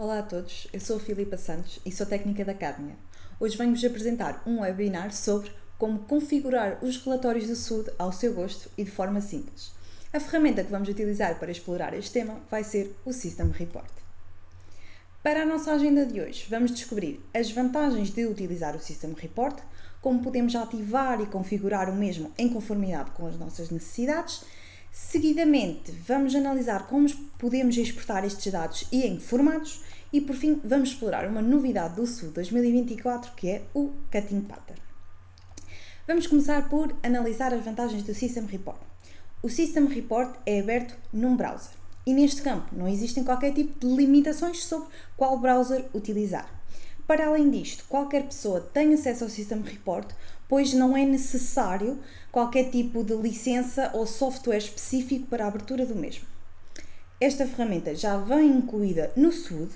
Olá a todos, eu sou a Filipa Santos e sou técnica da Cadmia. Hoje venho-vos apresentar um webinar sobre como configurar os relatórios do SUD ao seu gosto e de forma simples. A ferramenta que vamos utilizar para explorar este tema vai ser o System Report. Para a nossa agenda de hoje, vamos descobrir as vantagens de utilizar o System Report, como podemos ativar e configurar o mesmo em conformidade com as nossas necessidades. Seguidamente, vamos analisar como podemos exportar estes dados e em que formatos e, por fim, vamos explorar uma novidade do SUD 2024 que é o Cutting Pattern. Vamos começar por analisar as vantagens do System Report. O System Report é aberto num browser e neste campo não existem qualquer tipo de limitações sobre qual browser utilizar. Para além disto, qualquer pessoa tem acesso ao System Report, pois não é necessário qualquer tipo de licença ou software específico para a abertura do mesmo. Esta ferramenta já vem incluída no SUD.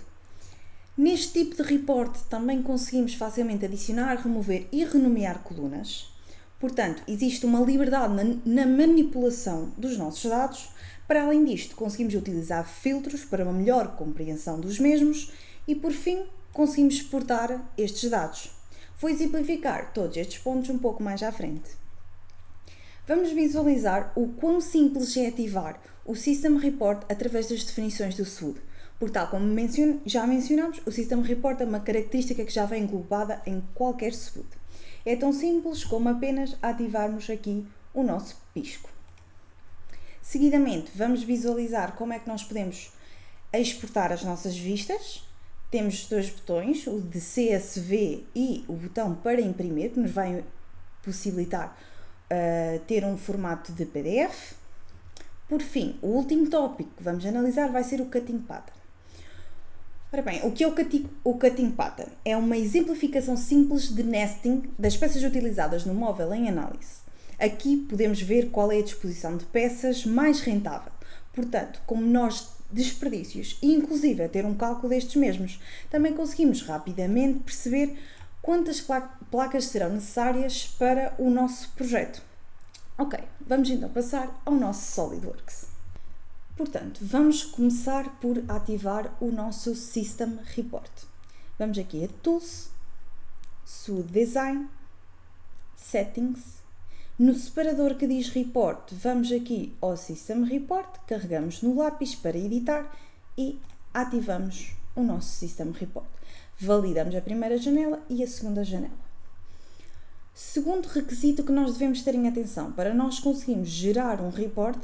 Neste tipo de report também conseguimos facilmente adicionar, remover e renomear colunas. Portanto, existe uma liberdade na manipulação dos nossos dados. Para além disto, conseguimos utilizar filtros para uma melhor compreensão dos mesmos e, por fim, conseguimos exportar estes dados. Vou exemplificar todos estes pontos um pouco mais à frente. Vamos visualizar o quão simples é ativar o System Report através das definições do SUD. Por tal como já mencionamos, o System Report é uma característica que já vem englobada em qualquer SUD. É tão simples como apenas ativarmos aqui o nosso pisco. Seguidamente, vamos visualizar como é que nós podemos exportar as nossas vistas. Temos dois botões, o de CSV e o botão para imprimir, que nos vai possibilitar ter um formato de PDF. Por fim, o último tópico que vamos analisar vai ser o Cutting Pattern. Ora bem, o que é o Cutting Pattern? É uma exemplificação simples de nesting das peças utilizadas no móvel em análise. Aqui podemos ver qual é a disposição de peças mais rentável, portanto, com menores desperdícios e inclusive a ter um cálculo destes mesmos. Também conseguimos rapidamente perceber quantas placas serão necessárias para o nosso projeto. Ok, vamos então passar ao nosso SolidWorks. Portanto, vamos começar por ativar o nosso System Report. Vamos aqui a Tools, SUD Design, Settings. No separador que diz Report, vamos aqui ao System Report, carregamos no lápis para editar e ativamos o nosso System Report. Validamos a primeira janela e a segunda janela. Segundo requisito que nós devemos ter em atenção para nós conseguirmos gerar um report,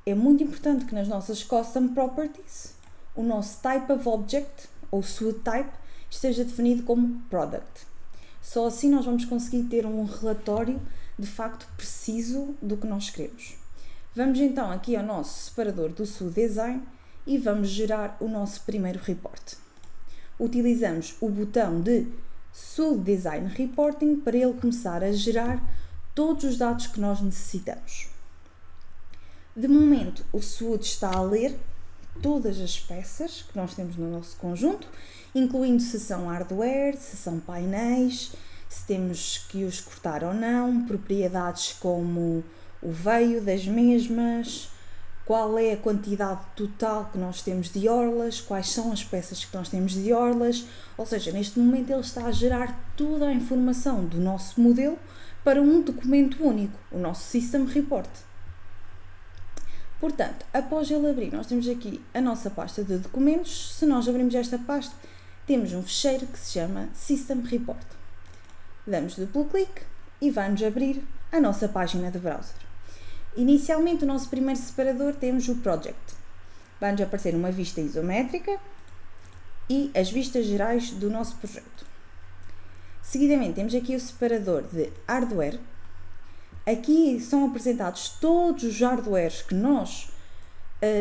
é muito importante que nas nossas Custom Properties o nosso Type of Object, ou SUD Type, esteja definido como Product. Só assim nós vamos conseguir ter um relatório de facto preciso do que nós queremos. Vamos então aqui ao nosso separador do SUD Design e vamos gerar o nosso primeiro report. Utilizamos o botão de SUD Design Reporting para ele começar a gerar todos os dados que nós necessitamos. De momento, o SUD está a ler todas as peças que nós temos no nosso conjunto, incluindo se são hardware, se são painéis, se temos que os cortar ou não, propriedades como o veio das mesmas, qual é a quantidade total que nós temos de orlas, quais são as peças que nós temos de orlas, ou seja, neste momento ele está a gerar toda a informação do nosso modelo para um documento único, o nosso System Report. Portanto, após ele abrir, nós temos aqui a nossa pasta de documentos. Se nós abrirmos esta pasta, temos um fecheiro que se chama System Report. Damos duplo clique e vai-nos abrir a nossa página de browser. Inicialmente, o nosso primeiro separador temos o Project. Vai-nos aparecer uma vista isométrica e as vistas gerais do nosso projeto. Seguidamente, temos aqui o separador de Hardware. Aqui são apresentados todos os hardwares que nós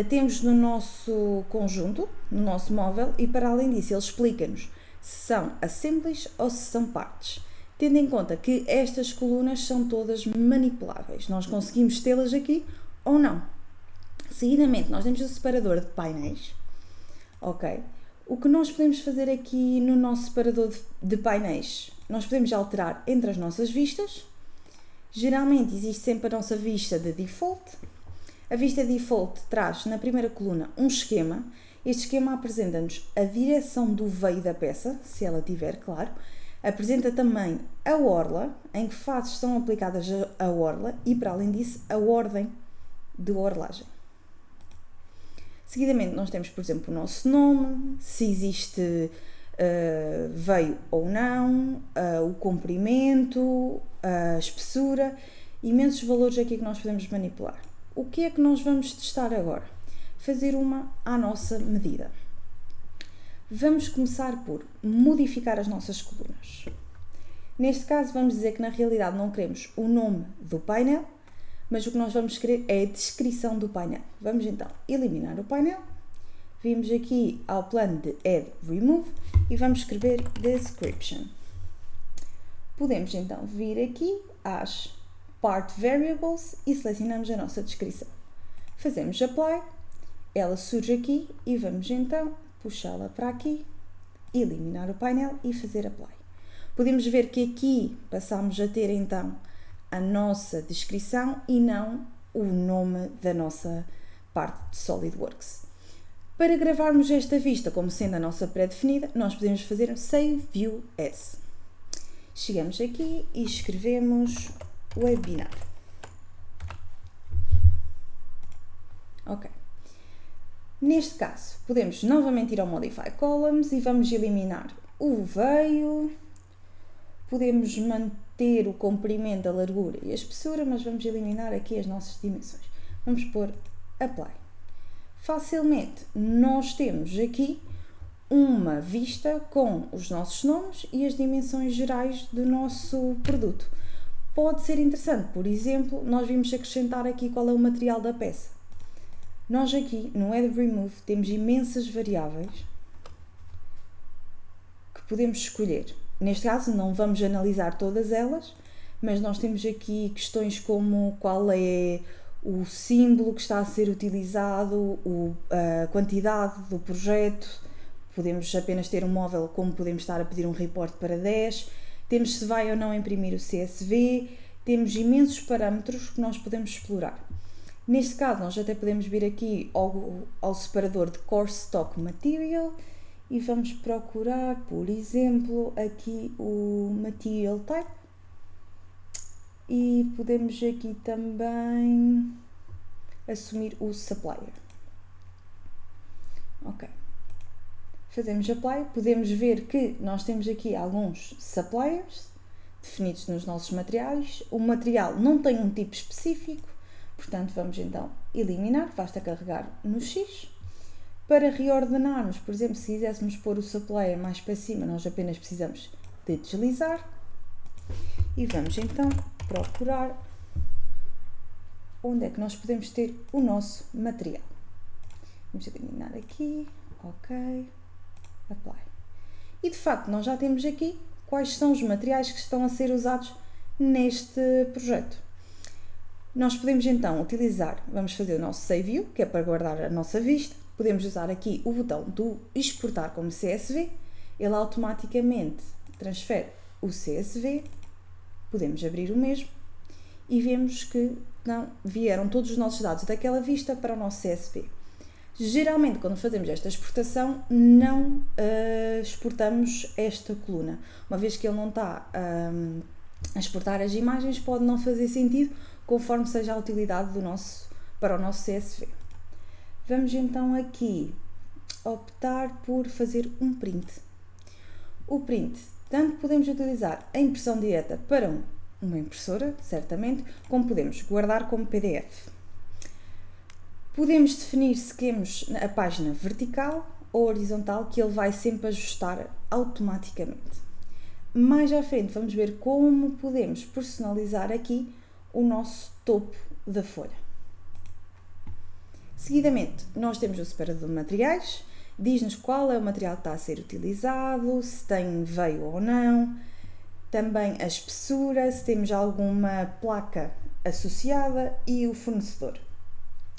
temos no nosso conjunto, no nosso móvel, e para além disso ele explica-nos se são assemblies ou se são partes, tendo em conta que estas colunas são todas manipuláveis. Nós conseguimos tê-las aqui ou não. Seguidamente, nós temos o separador de painéis. Ok. O que nós podemos fazer aqui no nosso separador de painéis? Nós podemos alterar entre as nossas vistas. Geralmente existe sempre a nossa vista de default. A vista default traz na primeira coluna um esquema Este esquema apresenta-nos a direção do veio da peça, se ela tiver, claro. Apresenta também a orla, em que faces estão aplicadas a orla e, para além disso, a ordem de orlagem. Seguidamente, nós temos, por exemplo, o nosso nome, se existe veio ou não, o comprimento, a espessura, imensos valores aqui que nós podemos manipular. O que é que nós vamos testar agora? Fazer uma à nossa medida. Vamos começar por modificar as nossas colunas. Neste caso, vamos dizer que na realidade não queremos o nome do painel, mas o que nós vamos querer é a descrição do painel. Vamos então eliminar o painel. Vimos aqui ao plano de Add Remove e vamos escrever Description. Podemos então vir aqui às Part Variables e selecionamos a nossa descrição. Fazemos Apply, ela surge aqui e vamos então puxá-la para aqui, eliminar o painel e fazer Apply. Podemos ver que aqui passamos a ter então a nossa descrição e não o nome da nossa parte de SolidWorks. Para gravarmos esta vista como sendo a nossa pré-definida, nós podemos fazer um Save View As. Chegamos aqui e escrevemos Webinar. Ok. Neste caso, podemos novamente ir ao Modify Columns e vamos eliminar o veio. Podemos manter o comprimento, a largura e a espessura, mas vamos eliminar aqui as nossas dimensões. Vamos pôr Apply. Facilmente, nós temos aqui uma vista com os nossos nomes e as dimensões gerais do nosso produto. Pode ser interessante, por exemplo, nós vimos acrescentar aqui qual é o material da peça. Nós aqui no Add Remove temos imensas variáveis que podemos escolher. Neste caso não vamos analisar todas elas, mas nós temos aqui questões como qual é o símbolo que está a ser utilizado, a quantidade do projeto, podemos apenas ter um móvel como podemos estar a pedir um report para 10, temos se vai ou não imprimir o CSV, temos imensos parâmetros que nós podemos explorar. Neste caso nós até podemos vir aqui ao separador de Core Stock Material e vamos procurar, por exemplo, aqui o Material Type e podemos aqui também assumir o Supplier. Ok. Fazemos Apply, podemos ver que nós temos aqui alguns Suppliers definidos nos nossos materiais. O material não tem um tipo específico, portanto vamos então eliminar, basta carregar no X. Para reordenarmos, por exemplo, se quiséssemos pôr o supplier mais para cima, nós apenas precisamos de deslizar e vamos então procurar onde é que nós podemos ter o nosso material. Vamos eliminar aqui, ok, Apply. E de facto nós já temos aqui quais são os materiais que estão a ser usados neste projeto. Nós podemos então utilizar, vamos fazer o nosso Save View, que é para guardar a nossa vista. Podemos usar aqui o botão do exportar como CSV, ele automaticamente transfere o CSV, podemos abrir o mesmo e vemos que não vieram todos os nossos dados daquela vista para o nosso CSV. Geralmente, quando fazemos esta exportação, não exportamos esta coluna. Uma vez que ele não está a exportar as imagens, pode não fazer sentido conforme seja a utilidade para o nosso CSV. Vamos então aqui optar por fazer um print. O print, tanto podemos utilizar a impressão direta para uma impressora, certamente, como podemos guardar como PDF. Podemos definir se queremos a página vertical ou horizontal, que ele vai sempre ajustar automaticamente. Mais à frente vamos ver como podemos personalizar aqui o nosso topo da folha. Seguidamente, nós temos o separador de materiais, diz-nos qual é o material que está a ser utilizado, se tem veio ou não, também a espessura, se temos alguma placa associada e o fornecedor.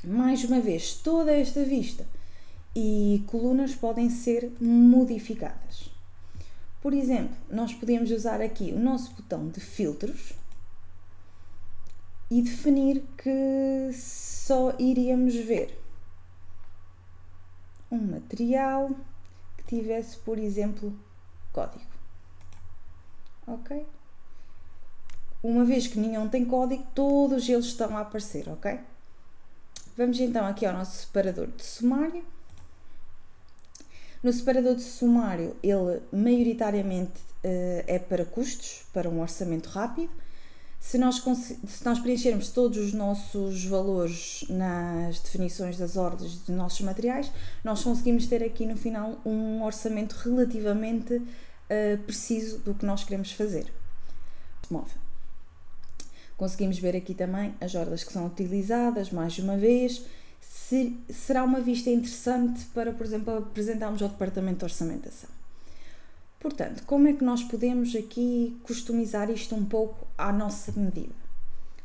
Mais uma vez, toda esta vista e colunas podem ser modificadas. Por exemplo, nós podemos usar aqui o nosso botão de filtros e definir que só iríamos ver um material que tivesse, por exemplo, código. Ok? Uma vez que nenhum tem código, todos eles estão a aparecer, ok? Vamos então aqui ao nosso separador de sumário. No separador de sumário, ele maioritariamente é para custos, para um orçamento rápido. Se nós preenchermos todos os nossos valores nas definições das ordens dos nossos materiais, nós conseguimos ter aqui no final um orçamento relativamente preciso do que nós queremos fazer. Móvel. Conseguimos ver aqui também as ordens que são utilizadas, mais uma vez. Será uma vista interessante para, por exemplo, apresentarmos ao Departamento de Orçamentação. Portanto, como é que nós podemos aqui customizar isto um pouco à nossa medida?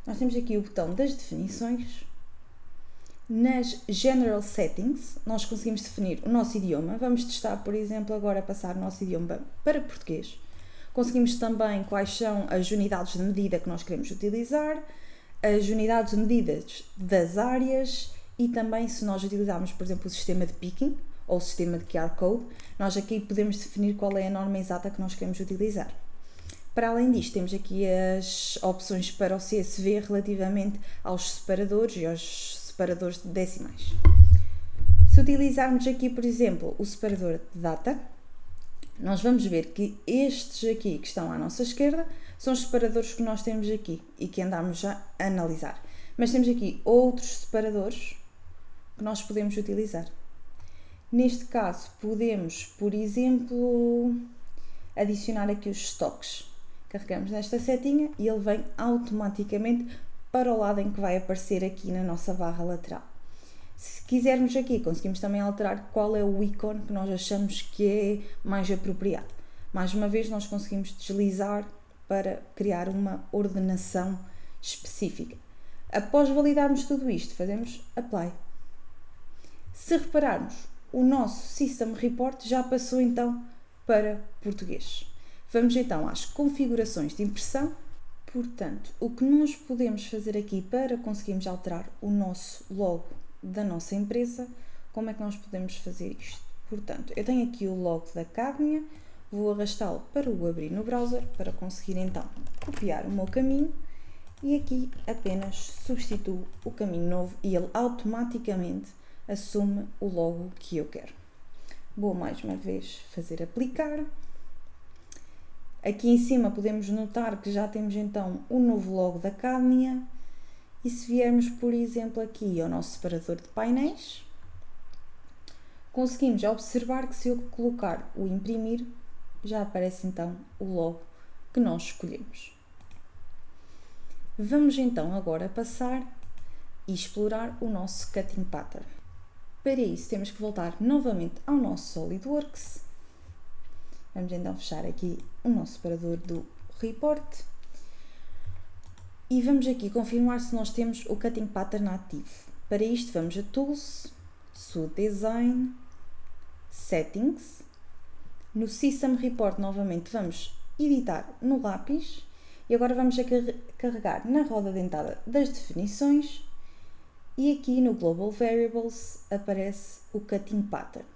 Nós temos aqui o botão das definições. Nas General Settings, nós conseguimos definir o nosso idioma. Vamos testar, por exemplo, agora passar o nosso idioma para português. Conseguimos também quais são as unidades de medida que nós queremos utilizar, as unidades de medidas das áreas e também se nós utilizarmos, por exemplo, o sistema de picking ou o sistema de QR Code, nós aqui podemos definir qual é a norma exata que nós queremos utilizar. Para além disto, temos aqui as opções para o CSV relativamente aos separadores e aos separadores de decimais. Se utilizarmos aqui, por exemplo, o separador de data, nós vamos ver que estes aqui que estão à nossa esquerda são os separadores que nós temos aqui e que andamos a analisar. Mas temos aqui outros separadores que nós podemos utilizar. Neste caso, podemos, por exemplo, adicionar aqui os estoques. Carregamos nesta setinha e ele vem automaticamente para o lado em que vai aparecer aqui na nossa barra lateral. Se quisermos aqui, conseguimos também alterar qual é o ícone que nós achamos que é mais apropriado. Mais uma vez, nós conseguimos deslizar para criar uma ordenação específica. Após validarmos tudo isto, fazemos Apply. Se repararmos, o nosso System Report já passou então para português. Vamos então às configurações de impressão. Portanto, o que nós podemos fazer aqui para conseguirmos alterar o nosso logo da nossa empresa, como é que nós podemos fazer isto? Portanto, eu tenho aqui o logo da Cadmia, vou arrastá-lo para o abrir no browser para conseguir então copiar o meu caminho e aqui apenas substituo o caminho novo e ele automaticamente assume o logo que eu quero. Vou mais uma vez fazer aplicar. Aqui em cima podemos notar que já temos então o novo logo da Cadmia. E se viermos, por exemplo, aqui ao nosso separador de painéis, conseguimos observar que se eu colocar o imprimir, já aparece então o logo que nós escolhemos. Vamos então agora passar e explorar o nosso cutting pattern. Para isso temos que voltar novamente ao nosso SolidWorks. Vamos então fechar aqui o nosso separador do report. E vamos aqui confirmar se nós temos o Cutting Pattern ativo. Para isto vamos a Tools, Suite Design, Settings. No System Report novamente vamos editar no lápis. E agora vamos a carregar na roda dentada das definições. E aqui no Global Variables aparece o Cutting Pattern.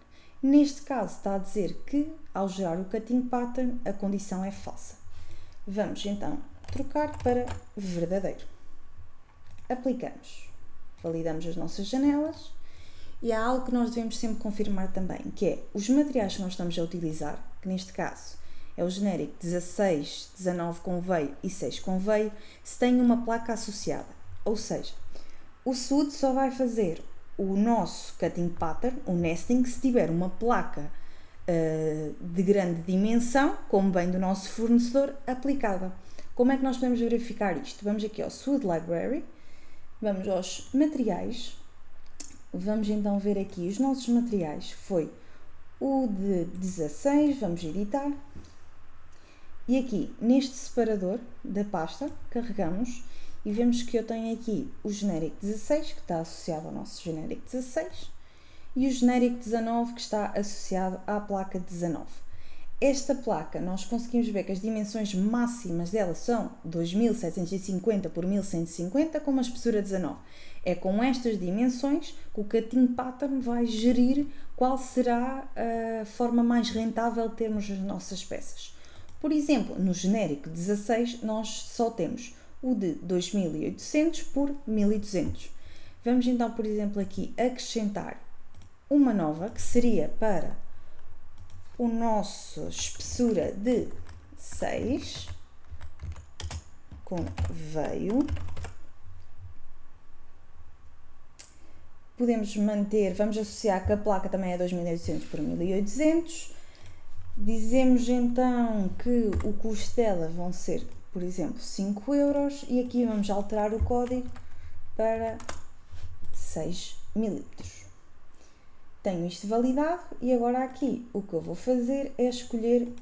Neste caso está a dizer que ao gerar o Cutting Pattern a condição é falsa. Vamos então trocar para verdadeiro. Aplicamos, validamos as nossas janelas e há algo que nós devemos sempre confirmar também, que é os materiais que nós estamos a utilizar, que neste caso é o genérico 16, 19 com veio e 6 com veio, se tem uma placa associada. Ou seja, o SUD só vai fazer o nosso cutting pattern, o nesting, se tiver uma placa de grande dimensão, como bem do nosso fornecedor, aplicada. Como é que nós podemos verificar isto? Vamos aqui ao SUD Library, vamos aos materiais, vamos então ver aqui os nossos materiais, foi o de 16, vamos editar, e aqui neste separador da pasta, carregamos e vemos que eu tenho aqui o genérico 16, que está associado ao nosso genérico 16, e o genérico 19, que está associado à placa 19. Esta placa, nós conseguimos ver que as dimensões máximas dela são 2750 por 1150 com uma espessura 19. É com estas dimensões que o Cutting Pattern vai gerir qual será a forma mais rentável de termos as nossas peças. Por exemplo, no genérico 16 nós só temos o de 2800 por 1200. Vamos então, por exemplo, aqui acrescentar uma nova que seria para o nosso espessura de 6 com veio. Podemos manter, vamos associar que a placa também é 2800 por 1800. Dizemos então que o custo dela vão ser, por exemplo, 5 euros e aqui vamos alterar o código para 6 mililitros. Tenho isto validado e agora aqui o que eu vou fazer é escolher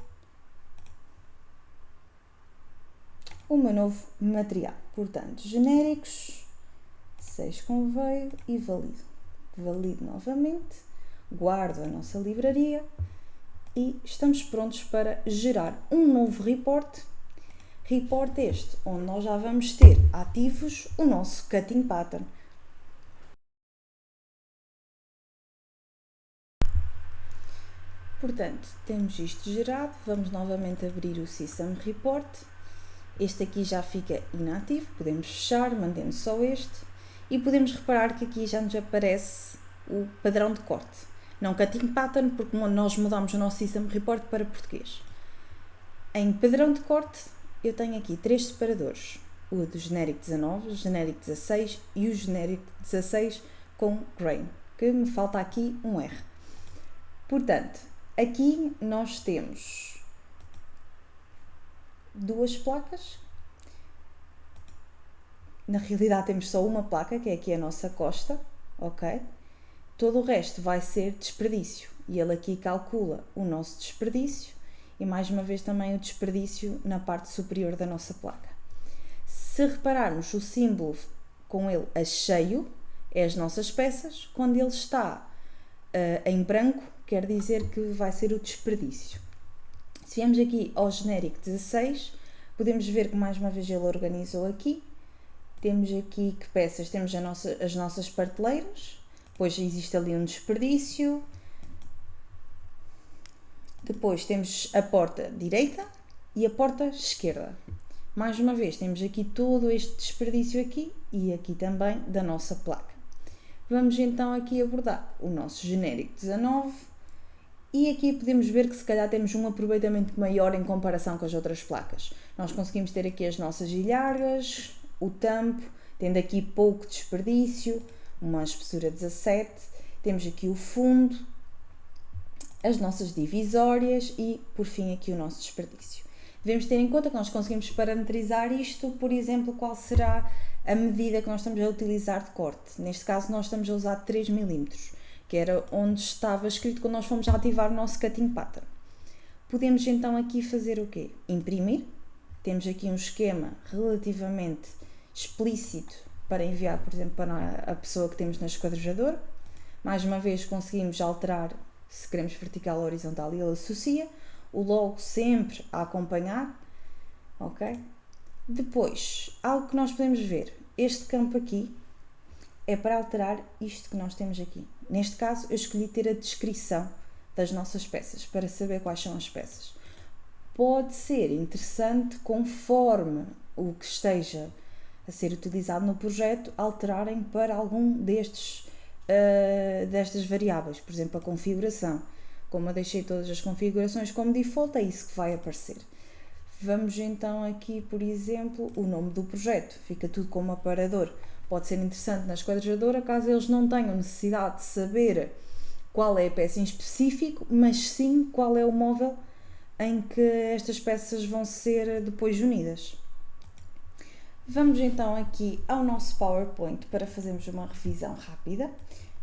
o meu novo material. Portanto, genéricos, 6 conveio e valido. Valido novamente, guardo a nossa livraria e estamos prontos para gerar um novo report. Report este, onde nós já vamos ter ativos o nosso Cutting Pattern. Portanto, temos isto gerado, vamos novamente abrir o System Report. Este aqui já fica inativo, podemos fechar, mantendo só este. E podemos reparar que aqui já nos aparece o padrão de corte. Não Cutting Pattern, porque nós mudamos o nosso System Report para português. Em padrão de corte, eu tenho aqui 3 separadores. O do genérico 19, o genérico 16 e o genérico 16 com grain, que me falta aqui um R. Portanto, aqui nós temos 2 placas. Na realidade temos só uma placa, que é aqui a nossa costa, ok? Todo o resto vai ser desperdício e ele aqui calcula o nosso desperdício e mais uma vez também o desperdício na parte superior da nossa placa. Se repararmos o símbolo com ele a cheio, é as nossas peças, quando ele está em branco, quer dizer que vai ser o desperdício. Se viemos aqui ao genérico 16, podemos ver que mais uma vez ele organizou aqui. Temos aqui que peças, temos as nossas prateleiras, depois existe ali um desperdício, depois temos a porta direita e a porta esquerda. Mais uma vez temos aqui todo este desperdício aqui e aqui também da nossa placa. Vamos então aqui abordar o nosso genérico 19 e aqui podemos ver que se calhar temos um aproveitamento maior em comparação com as outras placas. Nós conseguimos ter aqui as nossas ilhargas, o tampo, tendo aqui pouco desperdício, uma espessura 17, temos aqui o fundo, as nossas divisórias e, por fim, aqui o nosso desperdício. Devemos ter em conta que nós conseguimos parametrizar isto, por exemplo, qual será a medida que nós estamos a utilizar de corte. Neste caso, nós estamos a usar 3 mm, que era onde estava escrito quando nós fomos a ativar o nosso Cutting Pattern. Podemos então aqui fazer o quê? Imprimir. Temos aqui um esquema relativamente explícito para enviar, por exemplo, para a pessoa que temos na esquadrejadora. Mais uma vez conseguimos alterar se queremos vertical ou horizontal e ele associa. O logo sempre a acompanhar, ok? Depois, algo que nós podemos ver, este campo aqui é para alterar isto que nós temos aqui. Neste caso, eu escolhi ter a descrição das nossas peças, para saber quais são as peças. Pode ser interessante, conforme o que esteja a ser utilizado no projeto, alterarem para algum destas variáveis, por exemplo, a configuração. Como eu deixei todas as configurações como default, é isso que vai aparecer. Vamos então aqui, por exemplo, o nome do projeto, fica tudo como aparador. Pode ser interessante na esquadrejadora, caso eles não tenham necessidade de saber qual é a peça em específico, mas sim qual é o móvel em que estas peças vão ser depois unidas. Vamos então aqui ao nosso PowerPoint para fazermos uma revisão rápida,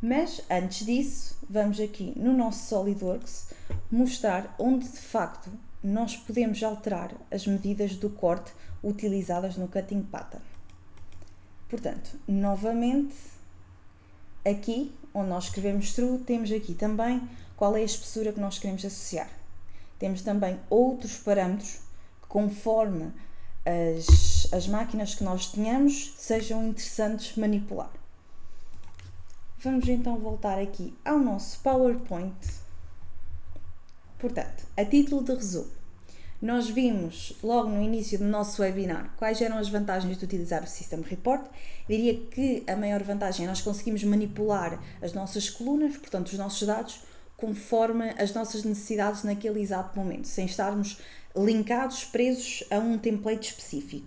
mas antes disso, vamos aqui no nosso SolidWorks mostrar onde de facto nós podemos alterar as medidas do corte utilizadas no Cutting Pattern. Portanto, novamente, aqui onde nós escrevemos true, temos aqui também qual é a espessura que nós queremos associar. Temos também outros parâmetros que, conforme as máquinas que nós tenhamos, sejam interessantes manipular. Vamos então voltar aqui ao nosso PowerPoint. Portanto, a título de resumo, nós vimos logo no início do nosso webinar quais eram as vantagens de utilizar o System Report. Diria que a maior vantagem é nós conseguimos manipular as nossas colunas, portanto os nossos dados, conforme as nossas necessidades naquele exato momento, sem estarmos linkados, presos a um template específico.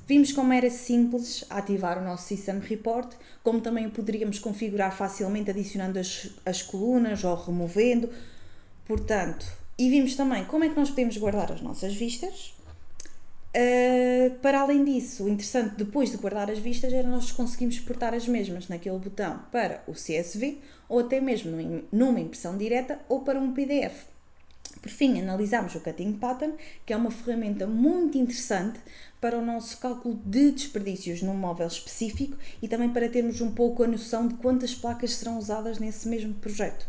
Vimos como era simples ativar o nosso System Report, como também o poderíamos configurar facilmente adicionando as colunas ou removendo. Portanto, e vimos também como é que nós podemos guardar as nossas vistas. Para além disso, o interessante depois de guardar as vistas era nós conseguimos exportar as mesmas naquele botão para o CSV ou até mesmo numa impressão direta ou para um PDF. Por fim, analisámos o Cutting Pattern, que é uma ferramenta muito interessante para o nosso cálculo de desperdícios num móvel específico e também para termos um pouco a noção de quantas placas serão usadas nesse mesmo projeto.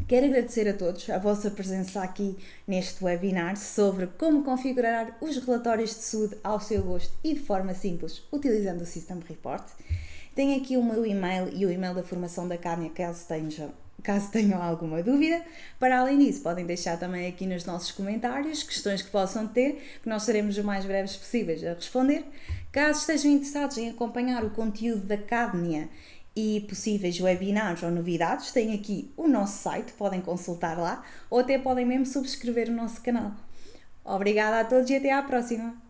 Quero agradecer a todos a vossa presença aqui neste webinar sobre como configurar os relatórios de saúde ao seu gosto e de forma simples, utilizando o System Report. Tenho aqui o meu e-mail e o e-mail da formação da Kárnia, caso tenham alguma dúvida. Para além disso, podem deixar também aqui nos nossos comentários questões que possam ter, que nós seremos o mais breves possíveis a responder. Caso estejam interessados em acompanhar o conteúdo da Kárnia e possíveis webinars ou novidades, tem aqui o nosso site, podem consultar lá, ou até podem mesmo subscrever o nosso canal. Obrigada a todos e até à próxima!